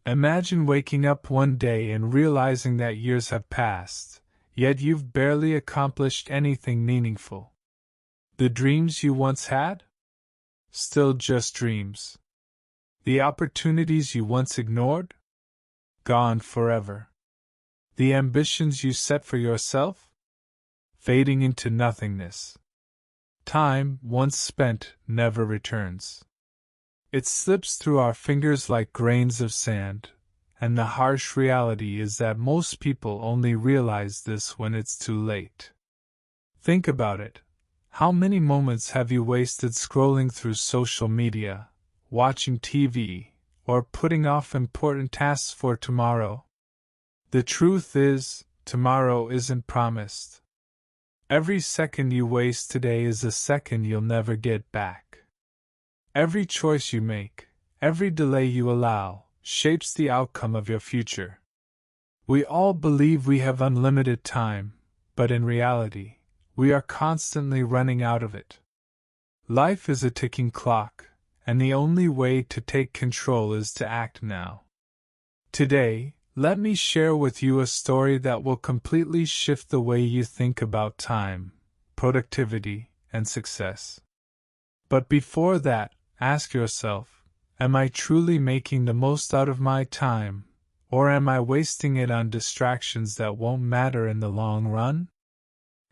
Imagine waking up one day and realizing that years have passed, yet you've barely accomplished anything meaningful. The dreams you once had? Still just dreams. The opportunities you once ignored? Gone forever. The ambitions you set for yourself? Fading into nothingness. Time, once spent, never returns. It slips through our fingers like grains of sand, and the harsh reality is that most people only realize this when it's too late. Think about it. How many moments have you wasted scrolling through social media, watching TV, or putting off important tasks for tomorrow? The truth is, tomorrow isn't promised. Every second you waste today is a second you'll never get back. Every choice you make, every delay you allow, shapes the outcome of your future. We all believe we have unlimited time, but in reality, we are constantly running out of it. Life is a ticking clock, and the only way to take control is to act now. Today, let me share with you a story that will completely shift the way you think about time, productivity, and success. But before that, ask yourself, am I truly making the most out of my time, or am I wasting it on distractions that won't matter in the long run?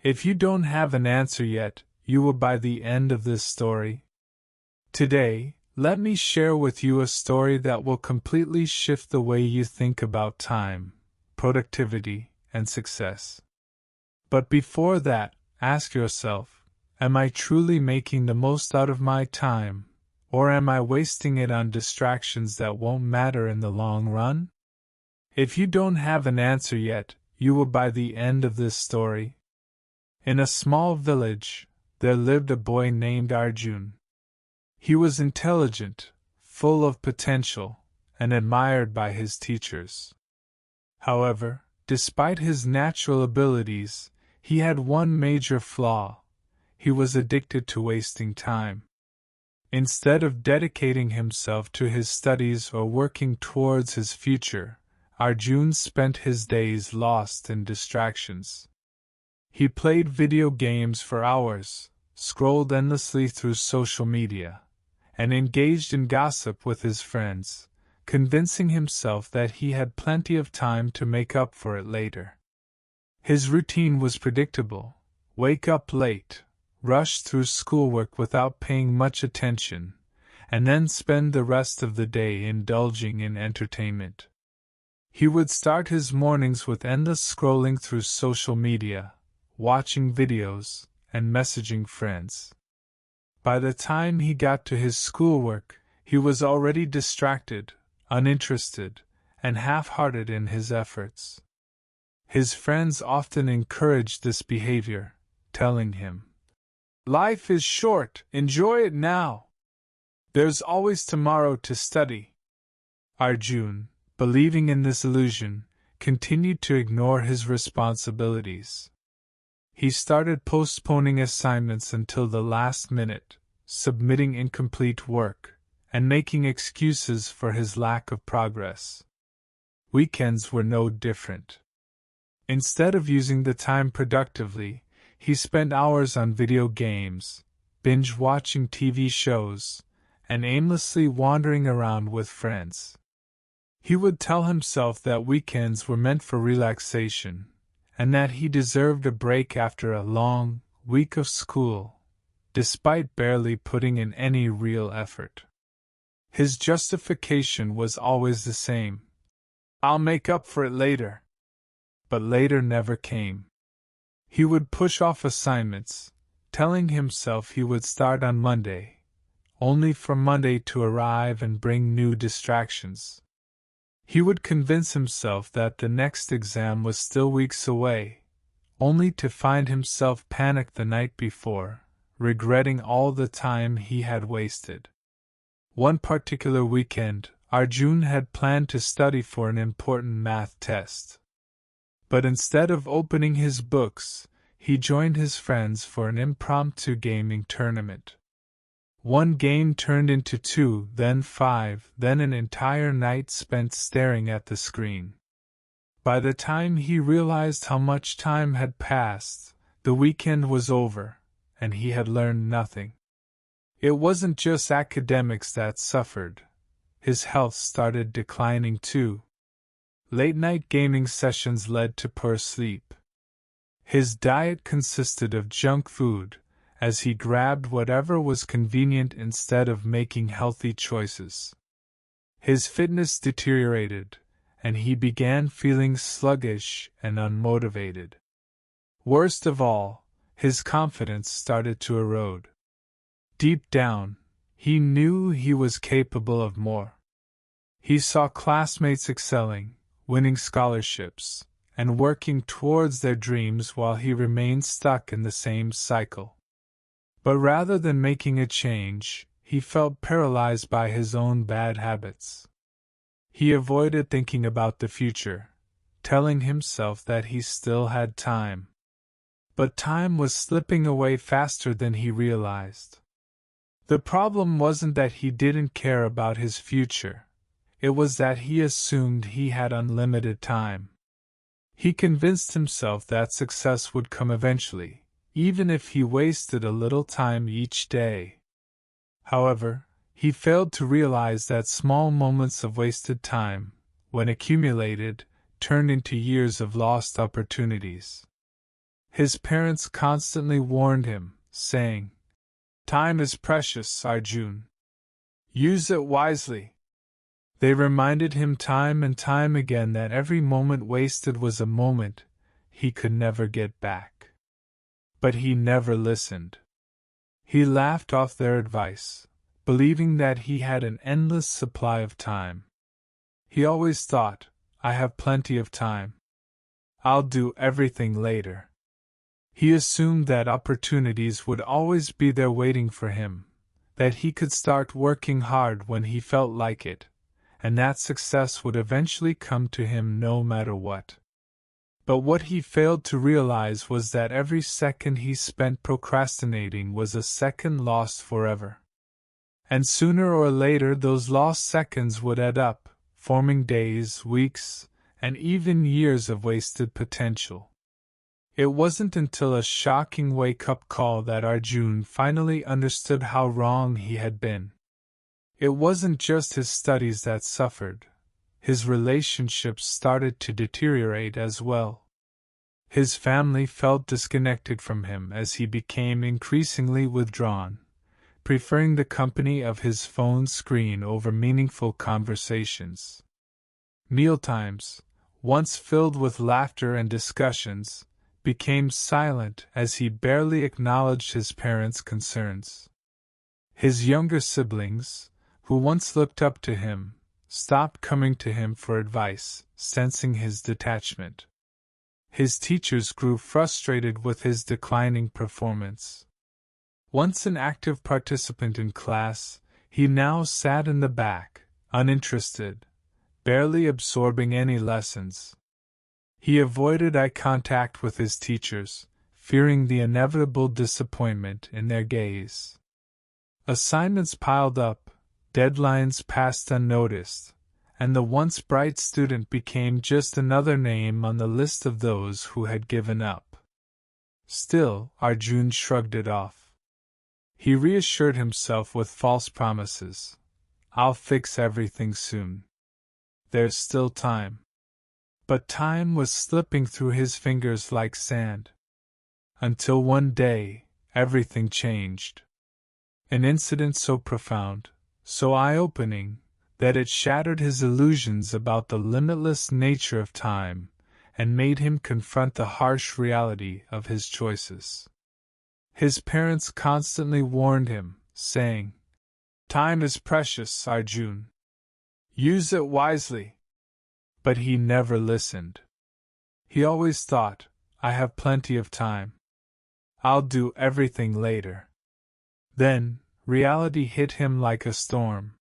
If you don't have an answer yet, you will by the end of this story. Today, let me share with you a story that will completely shift the way you think about time, productivity, and success. But before that, ask yourself, am I truly making the most out of my time, or am I wasting it on distractions that won't matter in the long run? If you don't have an answer yet, you will by the end of this story. In a small village, there lived a boy named Arjun. He was intelligent, full of potential, and admired by his teachers. However, despite his natural abilities, he had one major flaw: he was addicted to wasting time. Instead of dedicating himself to his studies or working towards his future, Arjun spent his days lost in distractions. He played video games for hours, scrolled endlessly through social media, and engaged in gossip with his friends, convincing himself that he had plenty of time to make up for it later. His routine was predictable: wake up late, rush through schoolwork without paying much attention, and then spend the rest of the day indulging in entertainment. He would start his mornings with endless scrolling through social media, watching videos, and messaging friends. By the time he got to his schoolwork, he was already distracted, uninterested, and half-hearted in his efforts. His friends often encouraged this behavior, telling him, "Life is short, enjoy it now. There's always tomorrow to study." Arjun, believing in this illusion, continued to ignore his responsibilities. He started postponing assignments until the last minute, submitting incomplete work, and making excuses for his lack of progress. Weekends were no different. Instead of using the time productively, he spent hours on video games, binge-watching TV shows, and aimlessly wandering around with friends. He would tell himself that weekends were meant for relaxation, and that he deserved a break after a long week of school, despite barely putting in any real effort. His justification was always the same: "I'll make up for it later." But later never came. He would push off assignments, telling himself he would start on Monday, only for Monday to arrive and bring new distractions. He would convince himself that the next exam was still weeks away, only to find himself panicked the night before, regretting all the time he had wasted. One particular weekend, Arjun had planned to study for an important math test. But instead of opening his books, he joined his friends for an impromptu gaming tournament. One game turned into two, then five, then an entire night spent staring at the screen. By the time he realized how much time had passed, the weekend was over, and he had learned nothing. It wasn't just academics that suffered. His health started declining too. Late-night gaming sessions led to poor sleep. His diet consisted of junk food, as he grabbed whatever was convenient instead of making healthy choices. His fitness deteriorated, and he began feeling sluggish and unmotivated. Worst of all, his confidence started to erode. Deep down, he knew he was capable of more. He saw classmates excelling, winning scholarships, and working towards their dreams while he remained stuck in the same cycle. But rather than making a change, he felt paralyzed by his own bad habits. He avoided thinking about the future, telling himself that he still had time. But time was slipping away faster than he realized. The problem wasn't that he didn't care about his future. It was that he assumed he had unlimited time. He convinced himself that success would come eventually, even if he wasted a little time each day. However, he failed to realize that small moments of wasted time, when accumulated, turned into years of lost opportunities. His parents constantly warned him, saying, "Time is precious, Arjun. Use it wisely." They reminded him time and time again that every moment wasted was a moment he could never get back. But he never listened. He laughed off their advice, believing that he had an endless supply of time. He always thought, "I have plenty of time. I'll do everything later." He assumed that opportunities would always be there waiting for him, that he could start working hard when he felt like it, and that success would eventually come to him no matter what. But what he failed to realize was that every second he spent procrastinating was a second lost forever. And sooner or later those lost seconds would add up, forming days, weeks, and even years of wasted potential. It wasn't until a shocking wake-up call that Arjun finally understood how wrong he had been. It wasn't just his studies that suffered. His relationships started to deteriorate as well. His family felt disconnected from him as he became increasingly withdrawn, preferring the company of his phone screen over meaningful conversations. Mealtimes, once filled with laughter and discussions, became silent as he barely acknowledged his parents' concerns. His younger siblings, who once looked up to him, stopped coming to him for advice, sensing his detachment. His teachers grew frustrated with his declining performance. Once an active participant in class, he now sat in the back, uninterested, barely absorbing any lessons. He avoided eye contact with his teachers, fearing the inevitable disappointment in their gaze. Assignments piled up, deadlines passed unnoticed, and the once bright student became just another name on the list of those who had given up. Still, Arjun shrugged it off. He reassured himself with false promises. "I'll fix everything soon. There's still time." But time was slipping through his fingers like sand. Until one day, everything changed. An incident so profound, so eye-opening, that it shattered his illusions about the limitless nature of time, and made him confront the harsh reality of his choices. His parents constantly warned him, saying, "Time is precious, Arjun. Use it wisely." But he never listened. He always thought, "I have plenty of time. I'll do everything later." Then, reality hit him like a storm.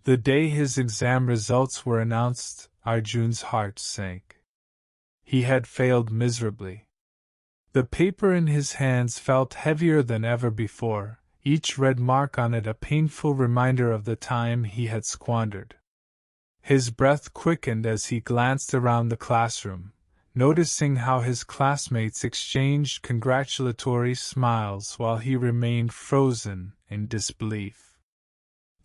The day his exam results were announced, Arjun's heart sank. He had failed miserably. The paper in his hands felt heavier than ever before, each red mark on it a painful reminder of the time he had squandered. His breath quickened as he glanced around the classroom, noticing how his classmates exchanged congratulatory smiles while he remained frozen in disbelief.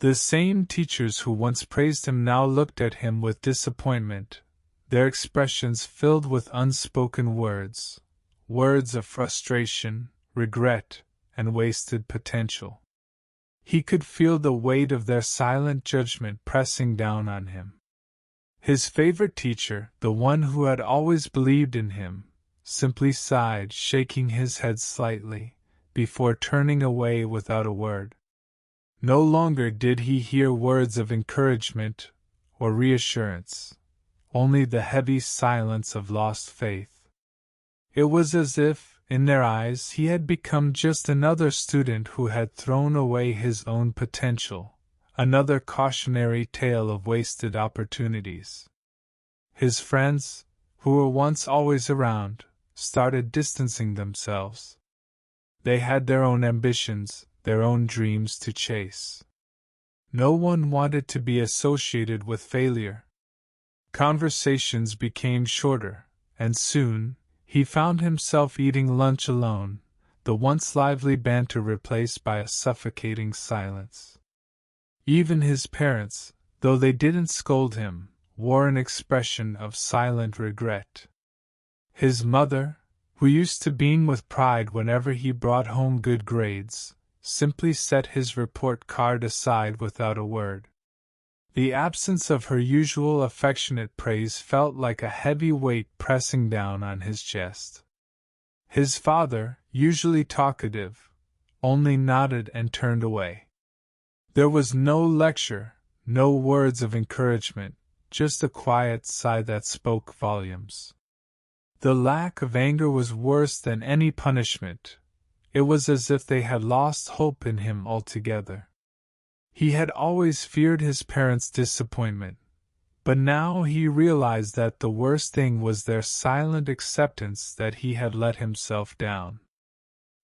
The same teachers who once praised him now looked at him with disappointment, their expressions filled with unspoken words, words of frustration, regret, and wasted potential. He could feel the weight of their silent judgment pressing down on him. His favorite teacher, the one who had always believed in him, simply sighed, shaking his head slightly, before turning away without a word. No longer did he hear words of encouragement or reassurance, only the heavy silence of lost faith. It was as if, in their eyes, he had become just another student who had thrown away his own potential, another cautionary tale of wasted opportunities. His friends, who were once always around, started distancing themselves. They had their own ambitions, their own dreams to chase. No one wanted to be associated with failure. Conversations became shorter, and soon, he found himself eating lunch alone, the once lively banter replaced by a suffocating silence. Even his parents, though they didn't scold him, wore an expression of silent regret. His mother, who used to beam with pride whenever he brought home good grades, simply set his report card aside without a word. The absence of her usual affectionate praise felt like a heavy weight pressing down on his chest. His father, usually talkative, only nodded and turned away. There was no lecture, no words of encouragement, just a quiet sigh that spoke volumes. The lack of anger was worse than any punishment. It was as if they had lost hope in him altogether. He had always feared his parents' disappointment, but now he realized that the worst thing was their silent acceptance that he had let himself down.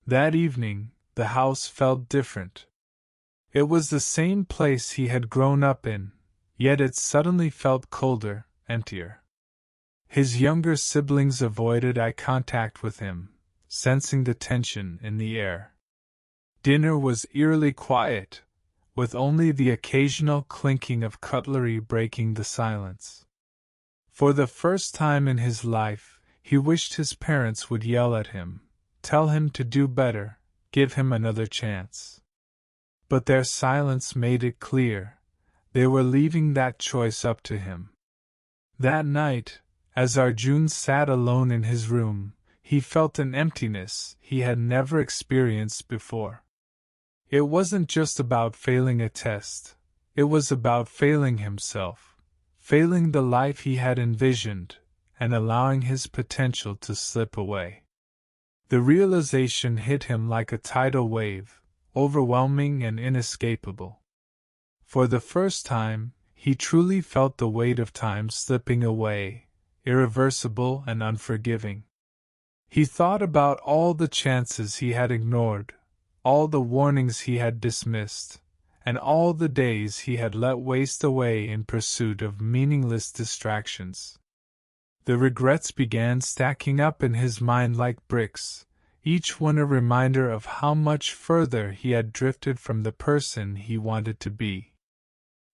That evening, the house felt different. It was the same place he had grown up in, yet it suddenly felt colder, emptier. His younger siblings avoided eye contact with him, sensing the tension in the air. Dinner was eerily quiet, with only the occasional clinking of cutlery breaking the silence. For the first time in his life, he wished his parents would yell at him, tell him to do better, give him another chance. But their silence made it clear, they were leaving that choice up to him. That night, as Arjun sat alone in his room, he felt an emptiness he had never experienced before. It wasn't just about failing a test, it was about failing himself, failing the life he had envisioned, and allowing his potential to slip away. The realization hit him like a tidal wave, overwhelming and inescapable. For the first time, he truly felt the weight of time slipping away, irreversible and unforgiving. He thought about all the chances he had ignored, all the warnings he had dismissed, and all the days he had let waste away in pursuit of meaningless distractions. The regrets began stacking up in his mind like bricks, each one a reminder of how much further he had drifted from the person he wanted to be.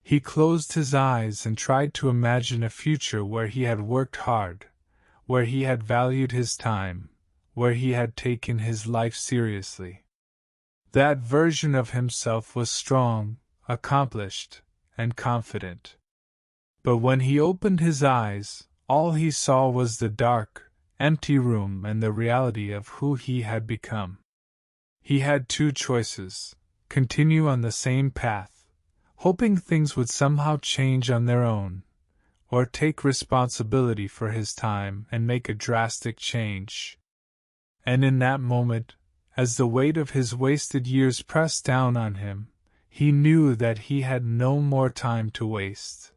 He closed his eyes and tried to imagine a future where he had worked hard, where he had valued his time, where he had taken his life seriously. That version of himself was strong, accomplished, and confident. But when he opened his eyes, all he saw was the dark, empty room and the reality of who he had become. He had two choices: continue on the same path, hoping things would somehow change on their own, or take responsibility for his time and make a drastic change. And in that moment, as the weight of his wasted years pressed down on him, he knew that he had no more time to waste.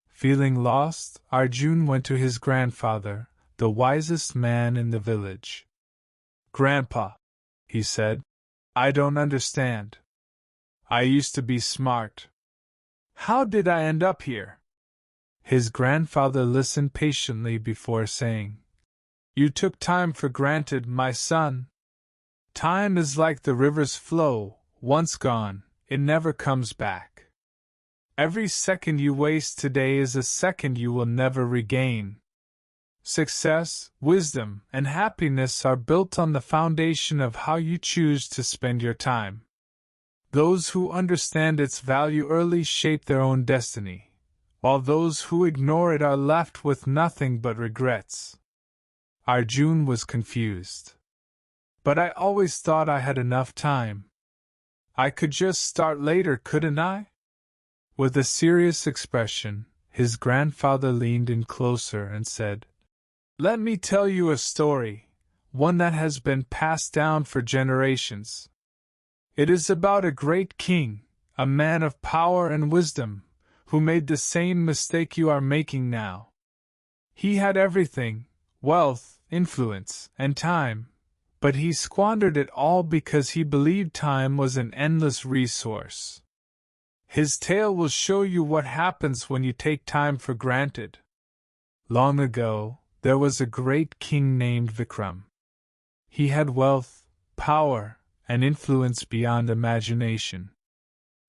Feeling lost, Arjun went to his grandfather, the wisest man in the village. "Grandpa," he said, I don't understand. I used to be smart. How did I end up here? His grandfather listened patiently before saying, You took time for granted, my son. Time is like the river's flow, once gone, it never comes back. Every second you waste today is a second you will never regain. Success, wisdom, and happiness are built on the foundation of how you choose to spend your time. Those who understand its value early shape their own destiny, while those who ignore it are left with nothing but regrets. Arjun was confused. But I always thought I had enough time. I could just start later, couldn't I? With a serious expression, his grandfather leaned in closer and said, Let me tell you a story, one that has been passed down for generations. It is about a great king, a man of power and wisdom, who made the same mistake you are making now. He had everything, wealth, influence, and time, but he squandered it all because he believed time was an endless resource. His tale will show you what happens when you take time for granted. Long ago, there was a great king named Vikram. He had wealth, power, and influence beyond imagination.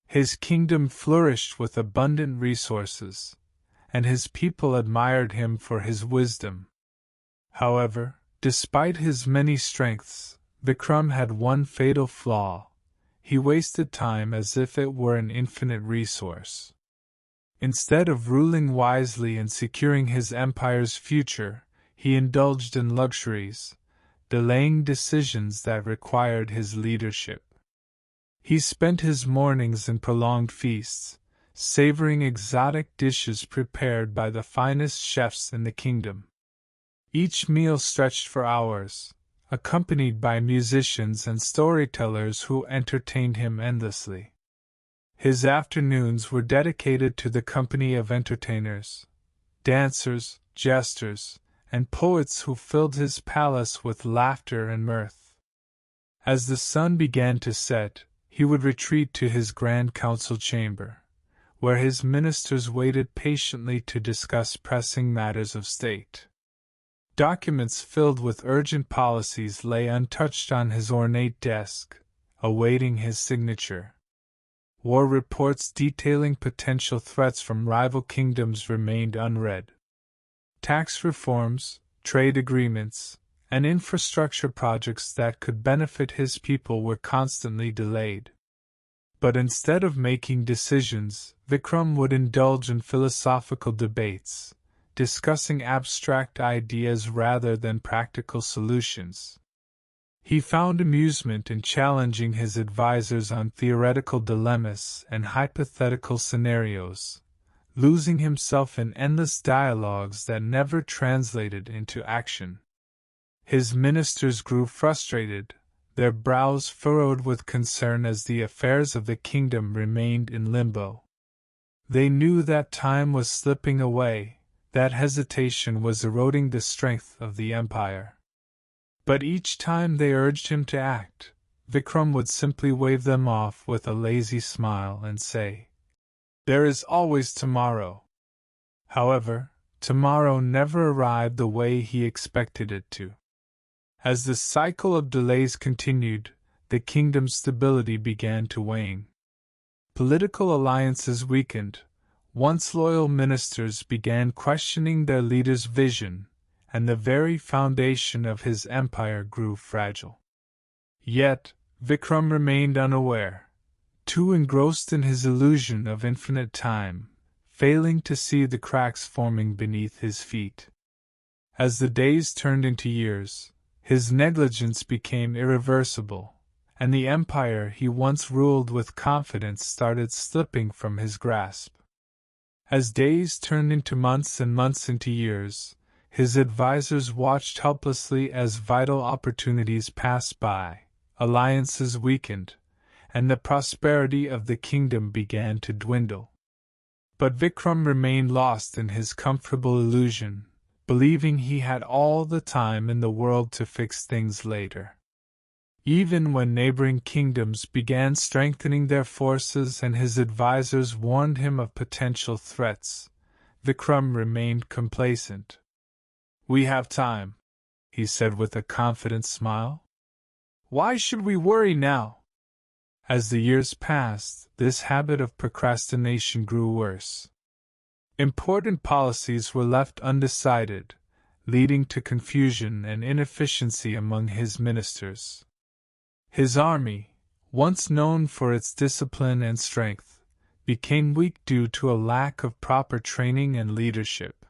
His kingdom flourished with abundant resources, and his people admired him for his wisdom. However, despite his many strengths, Vikram had one fatal flaw. He wasted time as if it were an infinite resource. Instead of ruling wisely and securing his empire's future, he indulged in luxuries, delaying decisions that required his leadership. He spent his mornings in prolonged feasts, savoring exotic dishes prepared by the finest chefs in the kingdom. Each meal stretched for hours, accompanied by musicians and storytellers who entertained him endlessly. His afternoons were dedicated to the company of entertainers, dancers, jesters, and poets who filled his palace with laughter and mirth. As the sun began to set, he would retreat to his grand council chamber, where his ministers waited patiently to discuss pressing matters of state. Documents filled with urgent policies lay untouched on his ornate desk, awaiting his signature. War reports detailing potential threats from rival kingdoms remained unread. Tax reforms, trade agreements, and infrastructure projects that could benefit his people were constantly delayed. But instead of making decisions, Vikram would indulge in philosophical debates, discussing abstract ideas rather than practical solutions. He found amusement in challenging his advisors on theoretical dilemmas and hypothetical scenarios, losing himself in endless dialogues that never translated into action. His ministers grew frustrated, their brows furrowed with concern as the affairs of the kingdom remained in limbo. They knew that time was slipping away, that hesitation was eroding the strength of the empire. But each time they urged him to act, Vikram would simply wave them off with a lazy smile and say, There is always tomorrow. However, tomorrow never arrived the way he expected it to. As the cycle of delays continued, the kingdom's stability began to wane. Political alliances weakened. Once loyal ministers began questioning their leader's vision, and the very foundation of his empire grew fragile. Yet, Vikram remained unaware, too engrossed in his illusion of infinite time, failing to see the cracks forming beneath his feet. As the days turned into years, his negligence became irreversible, and the empire he once ruled with confidence started slipping from his grasp. As days turned into months and months into years, his advisors watched helplessly as vital opportunities passed by, alliances weakened, and the prosperity of the kingdom began to dwindle. But Vikram remained lost in his comfortable illusion, believing he had all the time in the world to fix things later. Even when neighboring kingdoms began strengthening their forces and his advisors warned him of potential threats, Vikram remained complacent. "We have time," he said with a confident smile. "Why should we worry now?" As the years passed, this habit of procrastination grew worse. Important policies were left undecided, leading to confusion and inefficiency among his ministers. His army, once known for its discipline and strength, became weak due to a lack of proper training and leadership.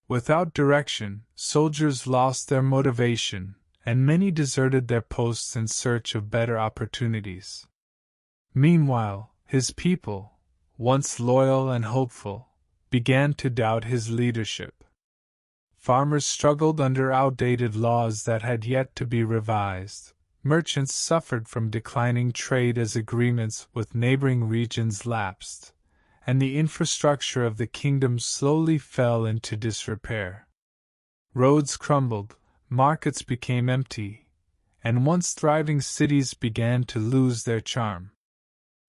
Without direction, soldiers lost their motivation, and many deserted their posts in search of better opportunities. Meanwhile, his people, once loyal and hopeful, began to doubt his leadership. Farmers struggled under outdated laws that had yet to be revised. Merchants suffered from declining trade as agreements with neighboring regions lapsed, and the infrastructure of the kingdom slowly fell into disrepair. Roads crumbled, markets became empty, and once thriving cities began to lose their charm.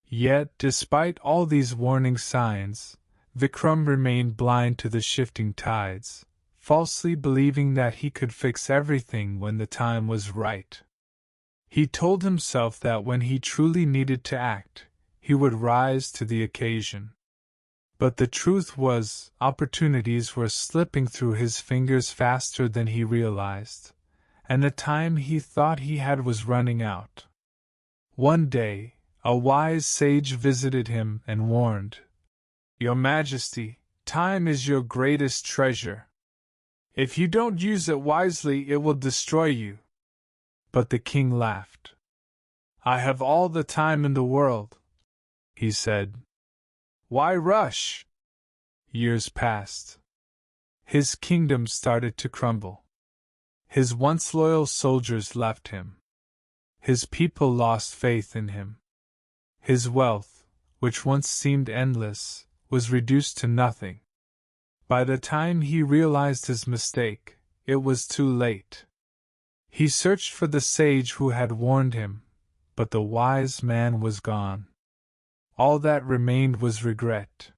Yet, despite all these warning signs, Vikram remained blind to the shifting tides, falsely believing that he could fix everything when the time was right. He told himself that when he truly needed to act, he would rise to the occasion. But the truth was, opportunities were slipping through his fingers faster than he realized, and the time he thought he had was running out. One day, a wise sage visited him and warned, "Your Majesty, time is your greatest treasure. If you don't use it wisely, it will destroy you." But the king laughed. "I have all the time in the world," he said. "Why rush?" Years passed. His kingdom started to crumble. His once loyal soldiers left him. His people lost faith in him. His wealth, which once seemed endless, was reduced to nothing. By the time he realized his mistake, it was too late. He searched for the sage who had warned him, but the wise man was gone. All that remained was regret.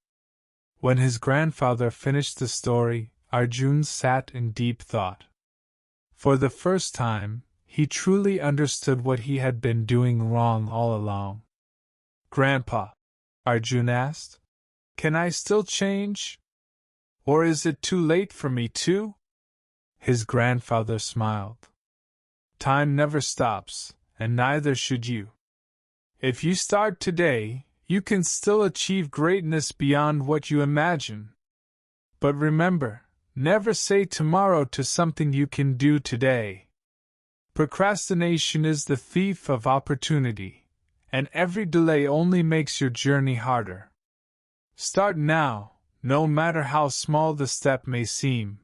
When his grandfather finished the story, Arjun sat in deep thought. For the first time, he truly understood what he had been doing wrong all along. "Grandpa," Arjun asked, "can I still change? Or is it too late for me too?" His grandfather smiled. "Time never stops, and neither should you. If you start today, you can still achieve greatness beyond what you imagine. But remember, never say tomorrow to something you can do today. Procrastination is the thief of opportunity, and every delay only makes your journey harder. Start now, no matter how small the step may seem."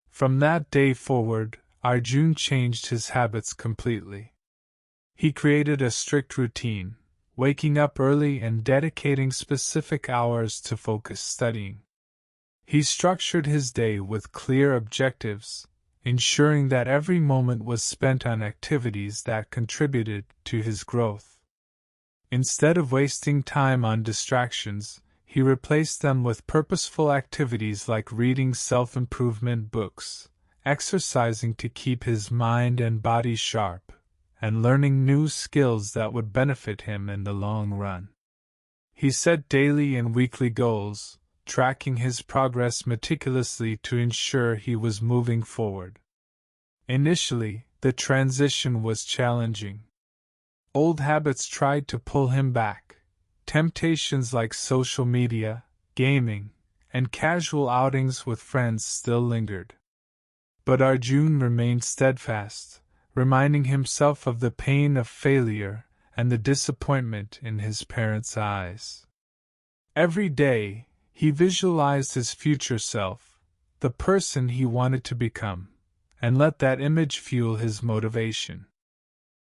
From that day forward, Arjun changed his habits completely. He created a strict routine, waking up early and dedicating specific hours to focused studying. He structured his day with clear objectives, ensuring that every moment was spent on activities that contributed to his growth. Instead of wasting time on distractions, he replaced them with purposeful activities like reading self-improvement books, exercising to keep his mind and body sharp, and learning new skills that would benefit him in the long run. He set daily and weekly goals, tracking his progress meticulously to ensure he was moving forward. Initially, the transition was challenging. Old habits tried to pull him back. Temptations like social media, gaming, and casual outings with friends still lingered. But Arjun remained steadfast, reminding himself of the pain of failure and the disappointment in his parents' eyes. Every day, he visualized his future self, the person he wanted to become, and let that image fuel his motivation.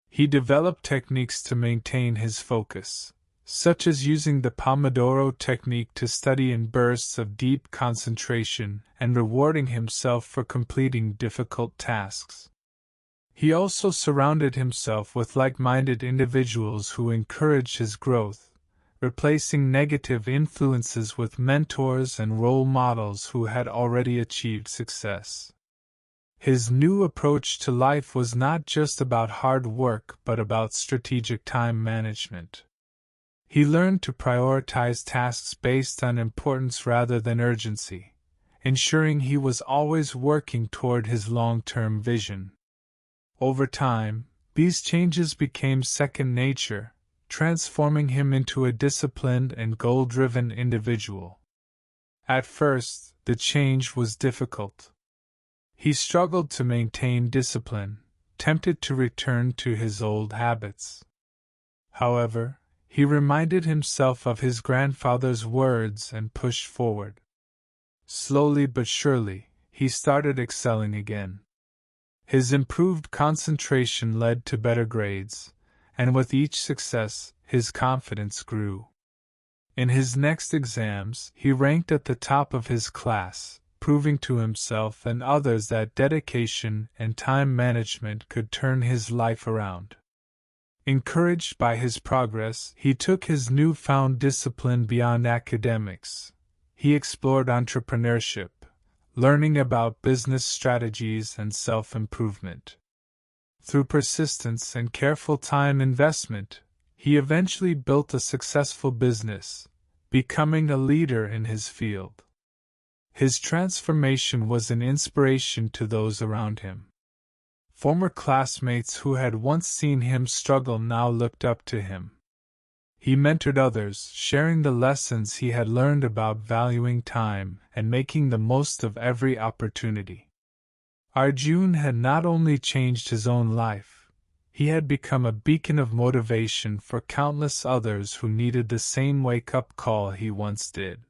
He developed techniques to maintain his focus, such as using the Pomodoro technique to study in bursts of deep concentration and rewarding himself for completing difficult tasks. He also surrounded himself with like-minded individuals who encouraged his growth, replacing negative influences with mentors and role models who had already achieved success. His new approach to life was not just about hard work but about strategic time management. He learned to prioritize tasks based on importance rather than urgency, ensuring he was always working toward his long-term vision. Over time, these changes became second nature, transforming him into a disciplined and goal-driven individual. At first, the change was difficult. He struggled to maintain discipline, tempted to return to his old habits. However, he reminded himself of his grandfather's words and pushed forward. Slowly but surely, he started excelling again. His improved concentration led to better grades, and with each success, his confidence grew. In his next exams, he ranked at the top of his class, proving to himself and others that dedication and time management could turn his life around. Encouraged by his progress, he took his newfound discipline beyond academics. He explored entrepreneurship, learning about business strategies and self-improvement. Through persistence and careful time investment, he eventually built a successful business, becoming a leader in his field. His transformation was an inspiration to those around him. Former classmates who had once seen him struggle now looked up to him. He mentored others, sharing the lessons he had learned about valuing time and making the most of every opportunity. Arjun had not only changed his own life, he had become a beacon of motivation for countless others who needed the same wake-up call he once did.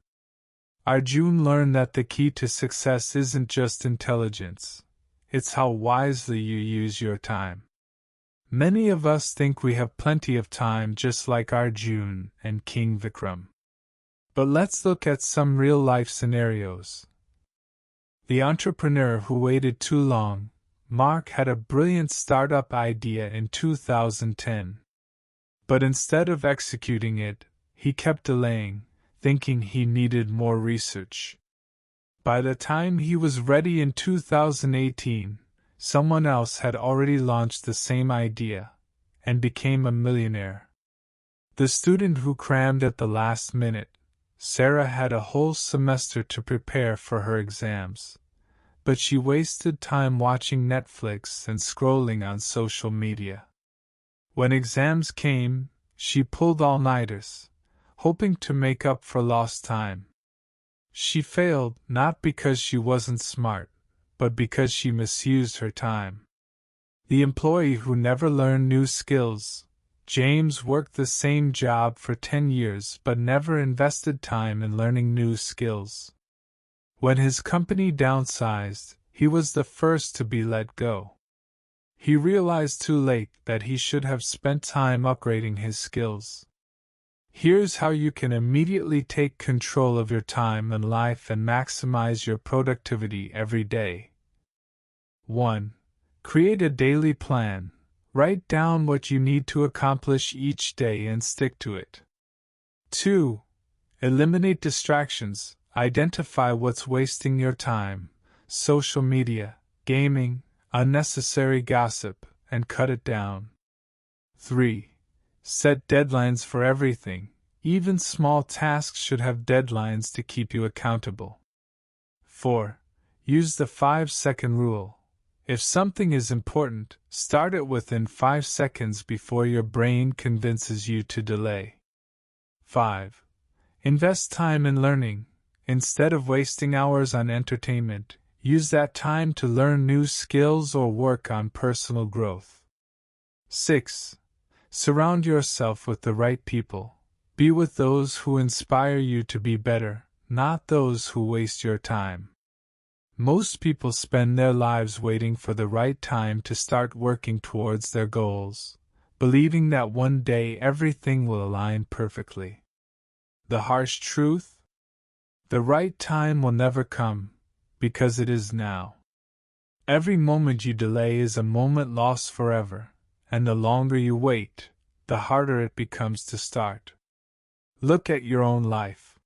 Arjun learned that the key to success isn't just intelligence, it's how wisely you use your time. Many of us think we have plenty of time, just like Arjun and King Vikram. But let's look at some real-life scenarios. The entrepreneur who waited too long, Mark, had a brilliant startup idea in 2010. But instead of executing it, he kept delaying, thinking he needed more research. By the time he was ready in 2018, someone else had already launched the same idea and became a millionaire. The student who crammed at the last minute, Sarah, had a whole semester to prepare for her exams, but she wasted time watching Netflix and scrolling on social media. When exams came, she pulled all-nighters, hoping to make up for lost time. She failed not because she wasn't smart, but because she misused her time. The employee who never learned new skills, James, worked the same job for 10 years but never invested time in learning new skills. When his company downsized, he was the first to be let go. He realized too late that he should have spent time upgrading his skills. Here's how you can immediately take control of your time and life and maximize your productivity every day. 1. Create a daily plan. Write down what you need to accomplish each day and stick to it. 2. Eliminate distractions. Identify what's wasting your time: social media, gaming, unnecessary gossip, and cut it down. 3. Set deadlines for everything. Even small tasks should have deadlines to keep you accountable. 4. Use the 5-second rule. If something is important, start it within 5 seconds before your brain convinces you to delay. 5. Invest time in learning. Instead of wasting hours on entertainment, use that time to learn new skills or work on personal growth. 6. Surround yourself with the right people. Be with those who inspire you to be better, not those who waste your time. Most people spend their lives waiting for the right time to start working towards their goals, believing that one day everything will align perfectly. The harsh truth? The right time will never come, because it is now. Every moment you delay is a moment lost forever, and the longer you wait, the harder it becomes to start. Look at your own life.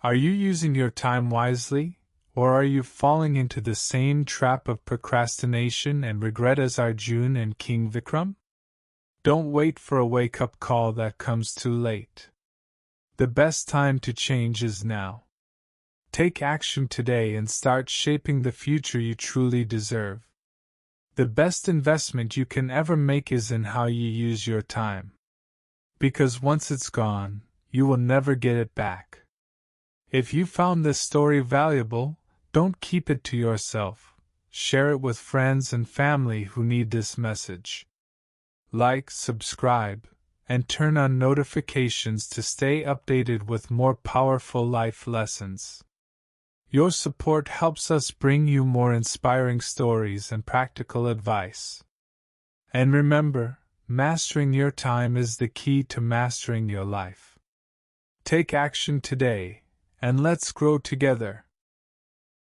Are you using your time wisely, or are you falling into the same trap of procrastination and regret as Arjun and King Vikram? Don't wait for a wake-up call that comes too late. The best time to change is now. Take action today and start shaping the future you truly deserve. The best investment you can ever make is in how you use your time. Because once it's gone, you will never get it back. If you found this story valuable, don't keep it to yourself. Share it with friends and family who need this message. Like, subscribe, and turn on notifications to stay updated with more powerful life lessons. Your support helps us bring you more inspiring stories and practical advice. And remember, mastering your time is the key to mastering your life. Take action today, and let's grow together.